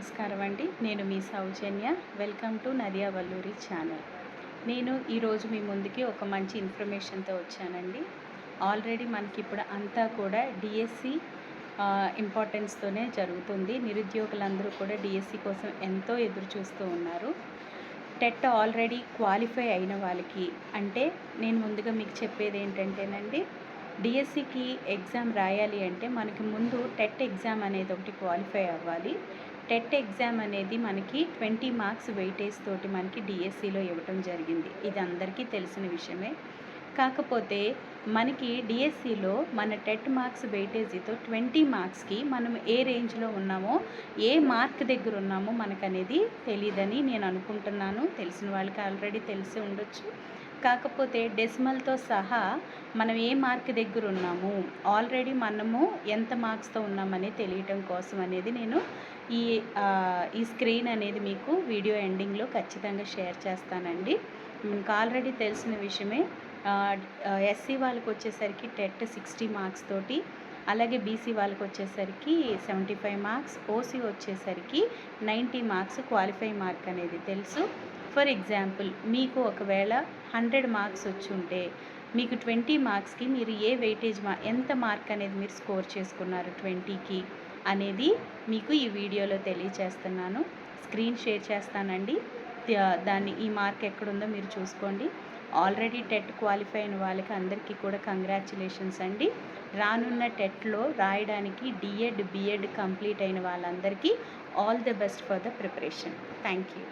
నమస్కారం అండి. నేను మీ Soujanya. Welcome to Nadiya Valluri channel. నేను ఈరోజు మీ ముందుకి ఒక మంచి ఇన్ఫర్మేషన్తో వచ్చానండి. ఆల్రెడీ మనకి ఇప్పుడు అంతా కూడా డిఎస్సి ఇంపార్టెన్స్తోనే జరుగుతుంది. నిరుద్యోగులందరూ కూడా డిఎస్సి కోసం ఎంతో ఎదురు చూస్తూ ఉన్నారు. టెట్ ఆల్రెడీ క్వాలిఫై అయిన వాళ్ళకి, అంటే నేను ముందుగా మీకు చెప్పేది ఏంటంటేనండి, డిఎస్సికి ఎగ్జామ్ రాయాలి అంటే మనకి ముందు టెట్ ఎగ్జామ్ అనేది ఒకటి క్వాలిఫై అవ్వాలి. టెట్ ఎగ్జామ్ అనేది మనకి 20 మార్క్స్ వెయిటేజ్ తోటి మనకి డిఎస్సిలో ఇవ్వటం జరిగింది. ఇది అందరికీ తెలిసిన విషయమే. కాకపోతే మనకి డిఎస్సిలో మన టెట్ మార్క్స్ వెయిటేజీతో 20 మార్క్స్కి మనం ఏ రేంజ్లో ఉన్నామో, ఏ మార్క్ దగ్గర ఉన్నామో మనకనేది తెలియదని నేను అనుకుంటున్నాను. తెలిసిన వాళ్ళకి ఆల్రెడీ తెలిసి ఉండొచ్చు. కాకపోతే డెసిమల్తో సహా మనం ఏ మార్క్ దగ్గర ఉన్నాము, ఆల్రెడీ మనము ఎంత మార్క్స్తో ఉన్నామని తెలియటం కోసం అనేది నేను ఈ స్క్రీన్ అనేది మీకు వీడియో ఎండింగ్లో ఖచ్చితంగా షేర్ చేస్తానండి. మీకు ఆల్రెడీ తెలిసిన విషయమే. ఎస్సీ వాళ్ళకి వచ్చేసరికి టెట్ 60 మార్క్స్ తోటి, అలాగే బీసీ వాళ్ళకి వచ్చేసరికి 75 మార్క్స్, ఓసీ వచ్చేసరికి 90 మార్క్స్ క్వాలిఫై మార్క్ అనేది తెలుసు. ఫర్ ఎగ్జాంపుల్, మీకు ఒకవేళ 100 మార్క్స్ వచ్చి ఉంటే మీకు 20 మార్క్స్కి మీరు ఏ వెయిటేజ్ ఎంత మార్క్ అనేది మీరు స్కోర్ చేసుకున్నారు 20కి అనేది మీకు ఈ వీడియోలో తెలియచేస్తున్నాను. స్క్రీన్ షేర్ చేస్తానండి. ఈ మార్క్ ఎక్కడుందో మీరు చూసుకోండి. ఆల్రెడీ టెట్ క్వాలిఫై అయిన వాళ్ళకి అందరికీ కూడా కంగ్రాచులేషన్స్ అండి. రానున్న టెట్లో రాయడానికి డిఎడ్ బిఎడ్ కంప్లీట్ అయిన వాళ్ళందరికీ all the best for the preparation. Thank you.